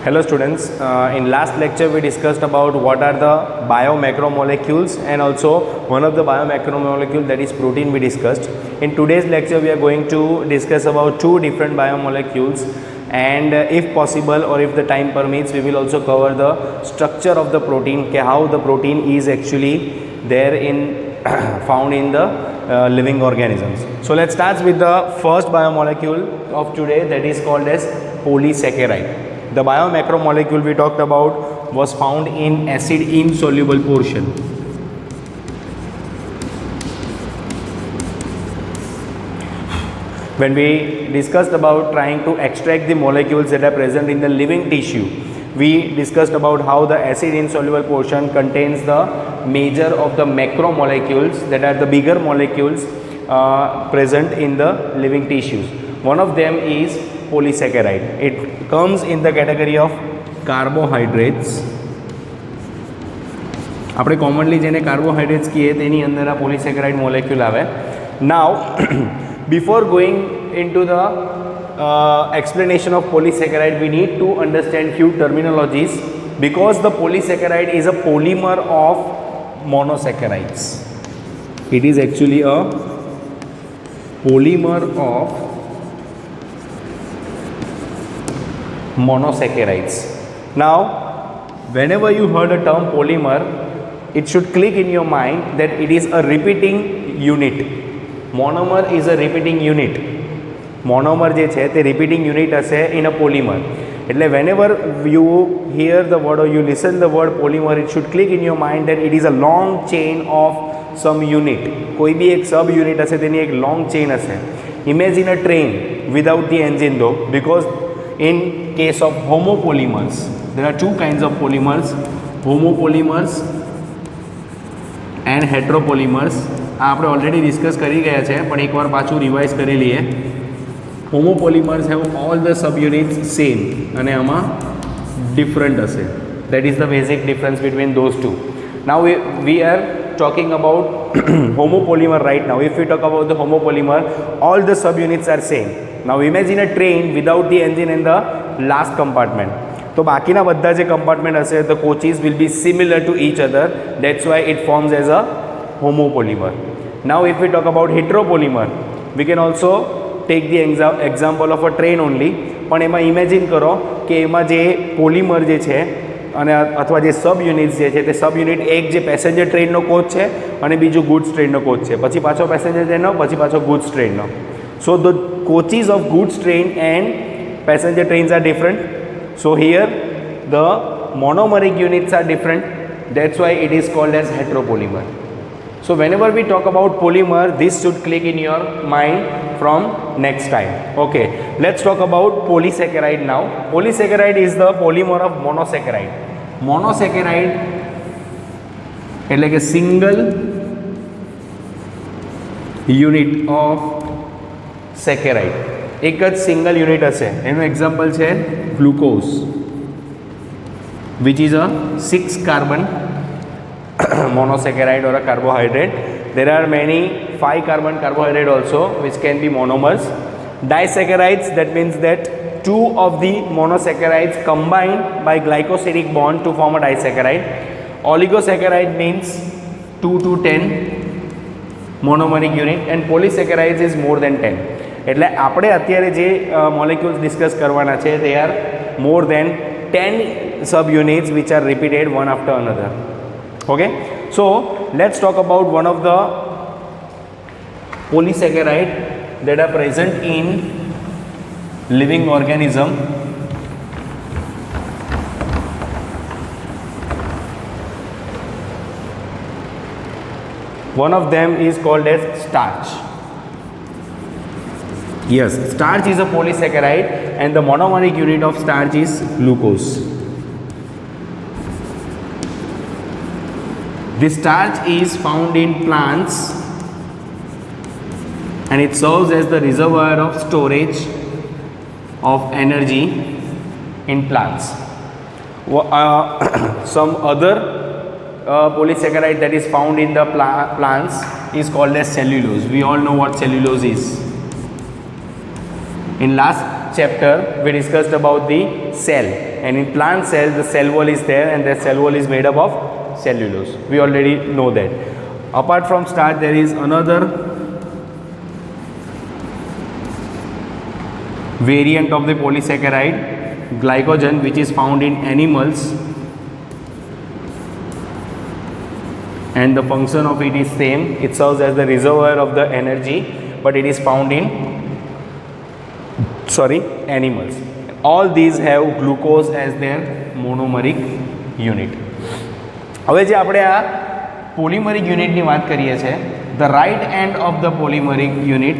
Hello students, in last lecture we discussed about what are the biomacromolecules and also one of the biomacromolecule that is protein we discussed. In today's lecture we are going to discuss about two different biomolecules, and if possible or if the time permits we will also cover the structure of the protein, how the protein is actually there in found in the living organisms. So let's start with the first biomolecule of today, that is called as polysaccharide. The biomacromolecule we talked about was found in acid insoluble portion. When we discussed about trying to extract the molecules that are present in the living tissue, we discussed about how the acid insoluble portion contains the major of the macromolecules, that are the bigger molecules present in the living tissues. One of them is polysaccharide. It comes in the category of carbohydrates. આપણે commonly જેને carbohydrates કહીએ તેની અંદર આ પોલીસેકેરાઇડ molecule આવે. નાઉ before going into the explanation of polysaccharide, we need to understand few terminologies, because the polysaccharide is a polymer of monosaccharides. It is actually a polymer of monosaccharides. Now, whenever you heard a term polymer, it should click in your mind that it is a repeating unit. Monomer is a repeating unit. Monomer જે છે તે repeating unit હશે in a polymer. એટલે whenever you hear the word or you listen the word polymer, it should click in your mind that it is a long chain of some unit. કોઈ બી એક sub unit હશે તેની એક long chain હશે. Imagine a train without the engine though, because in case of homopolymers, there are two kinds of polymers, homopolymers and heteropolymers. આપણે already discuss કરી ગયા છે, પણ એકવાર પાછું રિવાઇઝ કરી લઈએ. homopolymers have all the subunits same અને આમાં different હશે. That is the basic difference between those two. Now we are talking about homopolymer right now. If we talk about the homopolymer, all the subunits are same. Now imagine a train without the engine in the last compartment. તો બાકીના બધા જે compartment હશે, the coaches will be similar to each other. That's why it forms as a homopolymer. Now if we talk about heteropolymer, we can also take the example of a train only. પણ એમાં imagine કરો કે એમાં જે polymer જે છે અને અથવા જે સબ યુનિટ્સ જે છે તે સબ યુનિટ, એક જે પેસેન્જર ટ્રેનનો કોચ છે અને બીજું ગુડ્સ ટ્રેનનો કોચ છે, પછી પાછો પેસેન્જર ટ્રેનનો, પછી પાછો goods ટ્રેનનો. So the coaches of goods train and passenger trains are different. So here the monomeric units are different. That's why it is called as heteropolymer. So whenever we talk about polymer, this should click in your mind from next time. Okay, let's talk about polysaccharide now. Polysaccharide is the polymer of monosaccharide. Monosaccharide એટલે કે single unit of saccharide. એક જ single unit હશે. એનું example છે glucose, which is a 6 carbon monosaccharide or a carbohydrate. There are many 5 carbon carbohydrate also which can be monomers. Disaccharides, that means that two of the monosaccharides combine by glycosidic bond to form a disaccharide. Oligosaccharide means 2 to 10 monomeric unit, and polysaccharides is more than 10. એટલે આપણે અત્યારે જે molecules discuss કરવાના છે, they are more than 10 subunits which are repeated one after another. Okay, so let's talk about one of the polysaccharide that are present in living organism. One of them is called as starch. Yes, starch is a polysaccharide and the monomeric unit of starch is glucose. This starch is found in plants and it serves as the reservoir of storage of energy in plants. Some other polysaccharide that is found in the plants is called as cellulose. We all know what cellulose is. In last chapter we discussed about the cell. and in plant cell the cell wall is there, and that cell wall is made up of cellulose. We already know that. Apart from starch, there is another variant of the polysaccharide, glycogen, which is found in animals, and the function of it is same. It serves as the reservoir of the energy, but it is found in animals. All these have glucose as their monomeric unit. હવે જે આપણે આ polymeric યુનિટની વાત કરીએ છીએ, the right end of the polymeric unit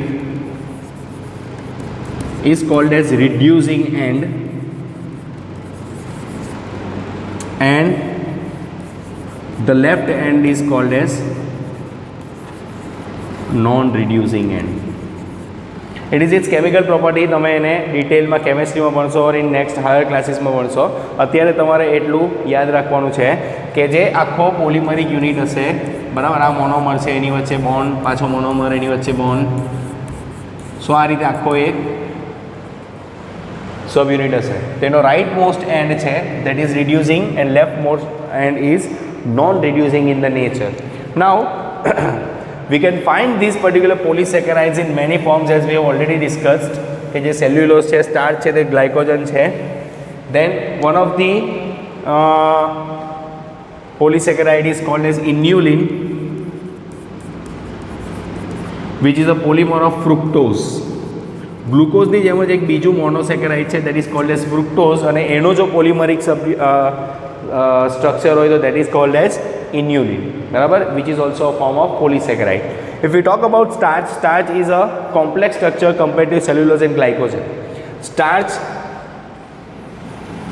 is called as reducing end, and the left end is called as non-reducing end. It is its chemical property. તમે એને ડિટેલમાં કેમેસ્ટ્રીમાં ભણશો ઓર ઇન નેક્સ્ટ હાયર ક્લાસીસમાં ભણશો. અત્યારે તમારે એટલું યાદ રાખવાનું છે કે જે આખો પોલિમરિક યુનિટ હશે, બરાબર, આ મોનોમર છે, એની વચ્ચે બોન્ડ, પાછો મોનોમર, એની વચ્ચે બોન્ડ. સો આ રીતે આખો એક સબ યુનિટ હશે. તેનો રાઇટ મોસ્ટ એન્ડ છે that is reducing, and left most and is non-reducing in the nature. Now we can find these particular polysaccharides in many forms, as we have already discussed. કે જે cellulose છે, starch છે, તે glycogen છે. Then one of the polysaccharide is called as inulin, which is a polymer of fructose. ગ્લુકોઝની જેમ જ એક બીજું મોનોસેકેરાઇડ છે, that is called as fructose, અને એનો જો પોલિમરિક structure હોય તો that is called as inulin, બરાબર, which is also a form of polysaccharide. If we talk about starch, starch is a complex structure compared to cellulose and glycogen. Starch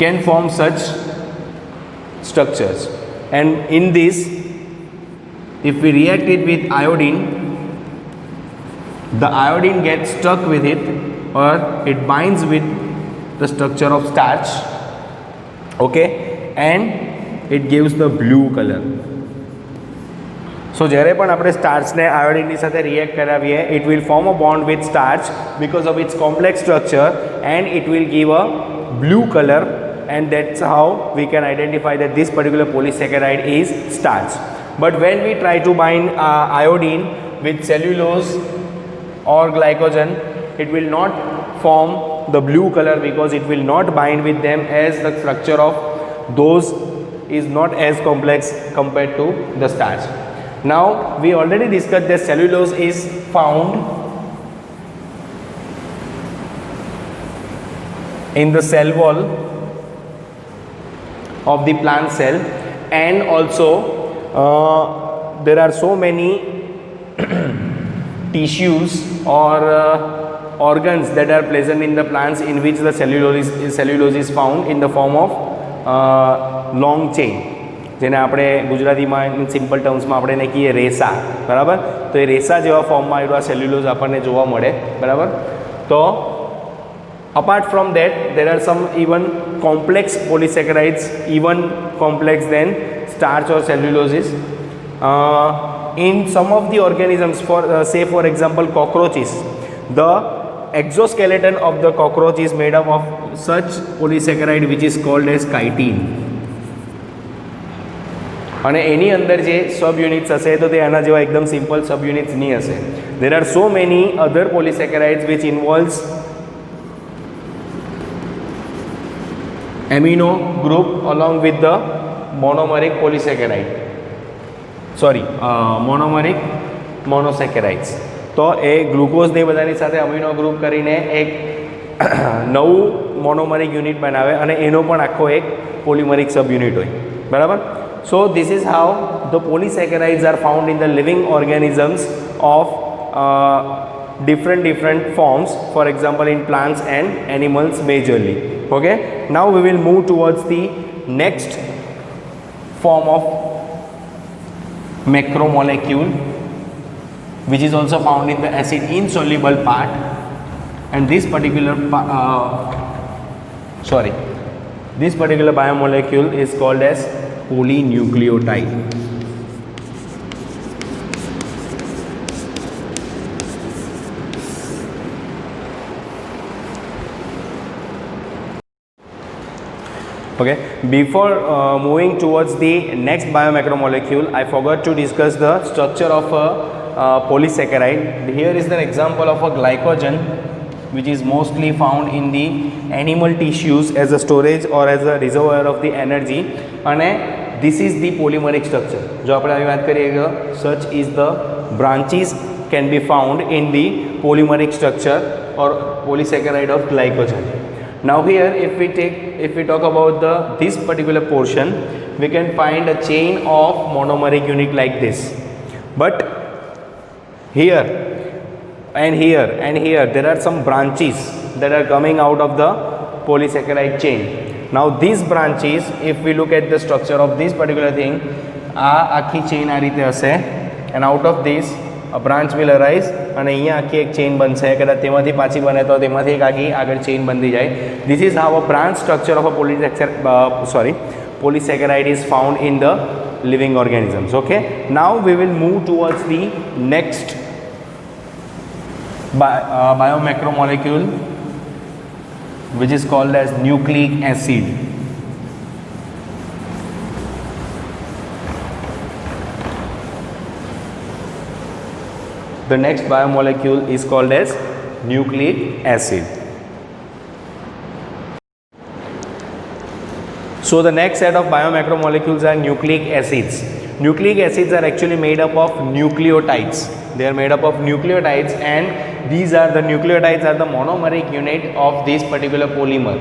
can form such structures, and in this, if we react it with iodine, the iodine gets stuck with it, or it binds with the structure of starch, okay, and it gives the blue color. So જ્યારે પણ આપણે સ્ટાર્ચને આયોડિનની સાથે react કરાવીએ, it will form a bond with starch because of its complex structure, and it will give a blue color, and that's how we can identify that this particular polysaccharide is starch. But when we try to bind iodine with cellulose or glycogen, it will not form the blue color because it will not bind with them, as the structure of those is not as complex compared to the starch. Now we already discussed that cellulose is found in the cell wall of the plant cell, and also there are so many tissues or organs that are present in the plants in which the cellulose is found in the form of long chain, જેને આપણે ગુજરાતીમાં in simple ટર્મ્સમાં આપણે એને કહીએ રેસા, બરાબર. તો એ રેસા જેવા ફોર્મમાં એનું આ સેલ્યુલોઝ આપણને જોવા મળે, બરાબર. તો apart from that there are some even complex polysaccharides, even complex than starch or celluloses. In some of the organisms, say for example cockroaches, the exoskeleton of the cockroach is made up of such polysaccharide which is called as chitin. અને એની અંદર જે સબ units હશે તો તે આના જેવા એકદમ simple સબ units નહીં હશે. There are so many other polysaccharides which involves amino group along with the monomeric polysaccharide, monomeric monosaccharides. તો એ ગ્લુકોઝને બધાની સાથે અમીનો ગ્રુપ કરીને એક નવું મોનોમરિક યુનિટ બનાવે, અને એનો પણ આખો એક પોલિમરિક સબ યુનિટ હોય, બરાબર. So this is how the polysaccharides are found in the living organisms of different forms, for example in plants and animals majorly. Okay, now we will move towards the next form of macromolecule, which is also found in the acid insoluble part, and this particular biomolecule is called as polynucleotide. Okay, before moving towards the next biomacromolecule, I forgot to discuss the structure of a polysaccharide. Here is the example of a glycogen, which is mostly found in the animal tissues as a storage or as a reservoir of the energy. And this is the polymeric structure. जो આપણે આવી વાત કરીએ કે such is the branches can be found in the polymeric structure or polysaccharide of glycogen. Now here if we talk about this particular portion, we can find a chain of monomeric unit like this. But here and here and here there are some branches that are coming out of the polysaccharide chain. Now these branches, if we look at the structure of this particular thing, આખી chain આ રીતે હશે, and out of this a branch will arise અને અહીંયા આખી એક chain બનશે. કદાચ તેમાંથી પાછી બને તો તેમાંથી એક આખી આગળ chain બની જાય. This is how a branch structure of a polysaccharide is found in the living organisms. Okay, now we will move towards the next biomacromolecule, which is called as nucleic acid. The next biomolecule is called as nucleic acid. So the next set of biomacromolecules are nucleic acids. Nucleic acids are actually made up of nucleotides. They are made up of nucleotides, and these are the nucleotides are the monomeric unit of this particular polymer.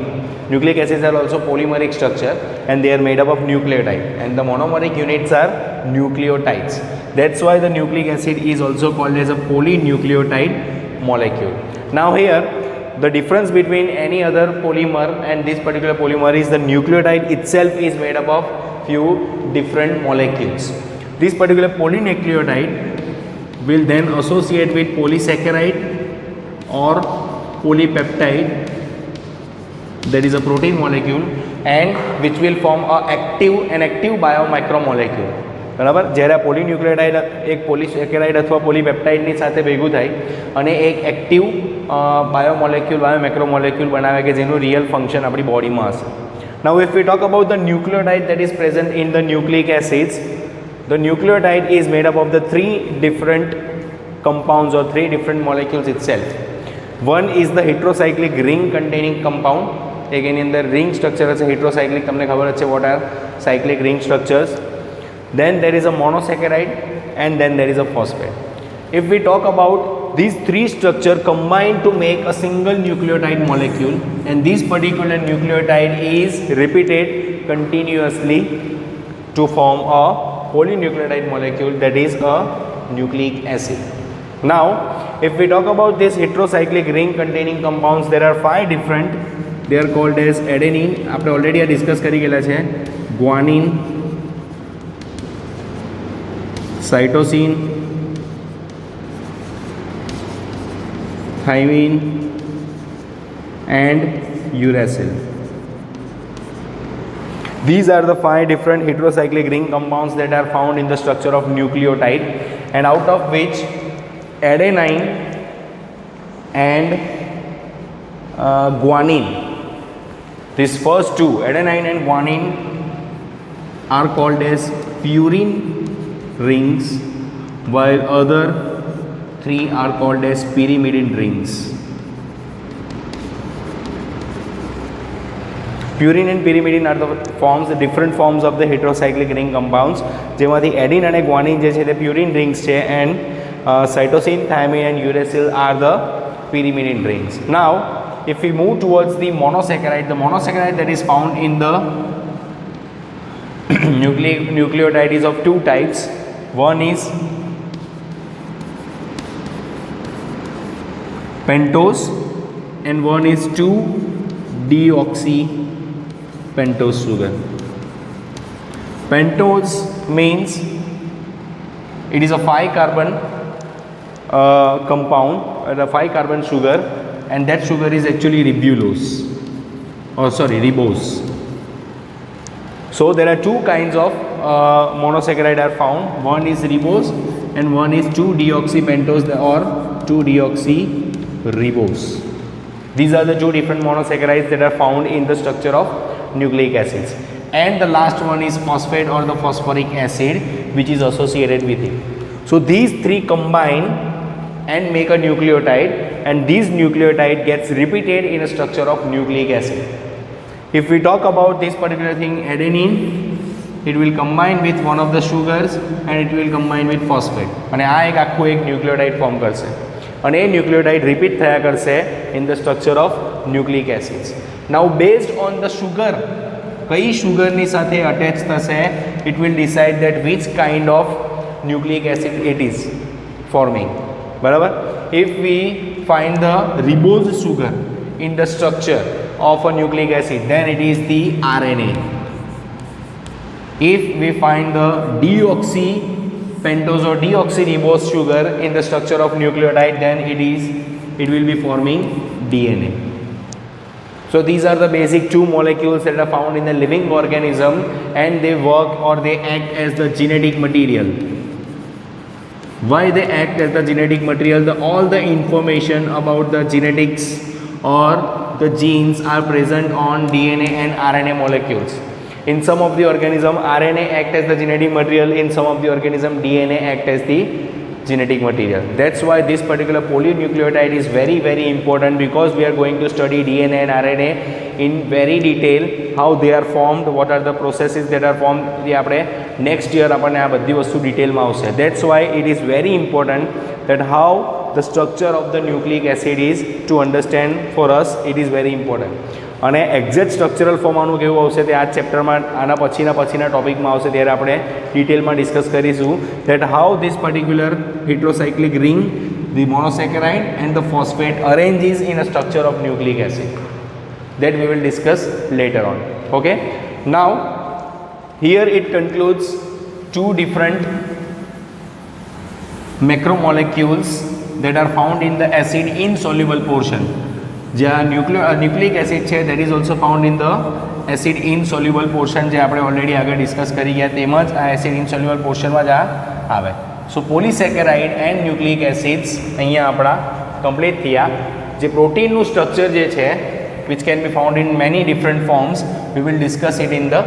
Nucleic acids are also polymeric structure, and they are made up of nucleotide, and the monomeric units are nucleotides. That's why the nucleic acid is also called as a polynucleotide molecule. Now here the difference between any other polymer and this particular polymer is the nucleotide itself is made up of few different molecules. This particular polynucleotide will then associate with polysaccharide or polypeptide, that is a protein molecule, and which will form an active biomacromolecule. બરાબર, જ્યારે આ પોલીન્યુક્લિયોટાઇડ એક પોલીસેકેરાઇડ અથવા પોલીપેપ્ટાઇડની સાથે ભેગું થાય અને એક એક્ટિવ બાયોમેક્રોમોલેક્યુલ બનાવે કે જેનું રિયલ ફંક્શન આપણી બોડીમાં હશે. Now if we talk about the nucleotide that is present in the nucleic acids, the nucleotide is made up of the three different compounds or three different molecules itself. One is the heterocyclic ring containing compound. એક એની અંદર ring structure હશે heterocyclic, તમને ખબર જ છે what are cyclic ring structures. Then there is a monosaccharide, and then there is a phosphate. If we talk about these three structures combined to make a single nucleotide molecule, and this particular nucleotide is repeated continuously to form a polynucleotide molecule, that is a nucleic acid. Now if we talk about this heterocyclic ring containing compounds, there are 5 different. They are called as adenine, આપણે already discuss કરી ગયેલા છે, guanine, cytosine, thymine and uracil. These are the 5 different heterocyclic ring compounds that are found in the structure of nucleotide, and out of which adenine and guanine, these first two, adenine and guanine, are called as purine rings, while other 3 are called as pyrimidine rings. Purine and pyrimidine are the forms, the different forms of the heterocyclic ring compounds. જેમાંથી એડિન અને guanine જે છે તે purine rings છે, and cytosine, thymine and uracil are the pyrimidine rings. Now if we move towards the monosaccharide that is found in the nucleotide is of 2 types. One is pentose and one is 2-deoxypentose sugar. Pentose means it is a 5 carbon compound, a 5 carbon sugar, and that sugar is actually ribose. So there are 2 kinds of monosaccharide are found. One is ribose and one is 2-deoxypentose or 2-deoxyribose. These are the 2 different monosaccharides that are found in the structure of nucleic acids. And the last one is phosphate or the phosphoric acid, which is associated with it. So these three combine and make a nucleotide, and this nucleotide gets repeated in a structure of nucleic acid. If we talk about this particular thing, adenine, it will combine with one of the sugars and it will combine with phosphate. અને આ એક આખું એક nucleotide form કરશે અને એ nucleotide repeat થયા કરશે in the structure of nucleic acids. Now based on the sugar, કઈ સુગરની સાથે અટેચ થશે, it will decide that which kind of nucleic acid it is forming. બરાબર? If we find the ribose sugar in the structure of a nucleic acid, then it is the RNA. If we find the deoxypentose or deoxyribose sugar in the structure of nucleotide, then it will be forming DNA. So these are the basic two molecules that are found in the living organism, and they work or they act as the genetic material. Why they act as the genetic material? All the information about the genetics or the genes are present on DNA and RNA molecules. In some of the organism, RNA act as the genetic material. In some of the organism, DNA act as the genetic material. That's why this particular polynucleotide is very, very important, because we are going to study DNA and RNA in very detail, how they are formed, what are the processes that are formed. એ આપણે next year આપણને આ બધી વસ્તુ ડિટેલમાં આવશે. That's why it is very important that how the structure of the nucleic acid is to understand for us. It is very important. અને exact structural form આનું કેવું આવશે તે આ ચેપ્ટરમાં આના પછીના ટોપિકમાં આવશે, ત્યારે આપણે ડિટેલમાં ડિસ્કસ કરીશું that how this particular heterocyclic ring, the monosaccharide and the phosphate arranges in a structure of nucleic acid. That we will discuss later on. Okay, now here it concludes two different macromolecules that are found in the acid insoluble portion. જે nucleic acid છે that is also found in the acid insoluble portion, જે આપણે already આગળ discuss કરી ગયા, તેમજ આ acid insoluble portionમાં જ આ આવે. સો પોલિસેકેરાઇડ એન્ડ ન્યુક્લિક એસિડ્સ અહીંયા આપણા કમ્પ્લીટ થયા. જે પ્રોટીનનું સ્ટ્રક્ચર જે છે which can be found in many different forms, we will discuss it in the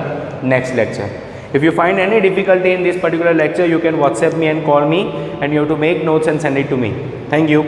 next lecture. If you find any difficulty in this particular lecture, you can WhatsApp me and call me, and you have to make notes and send it to me. Thank you.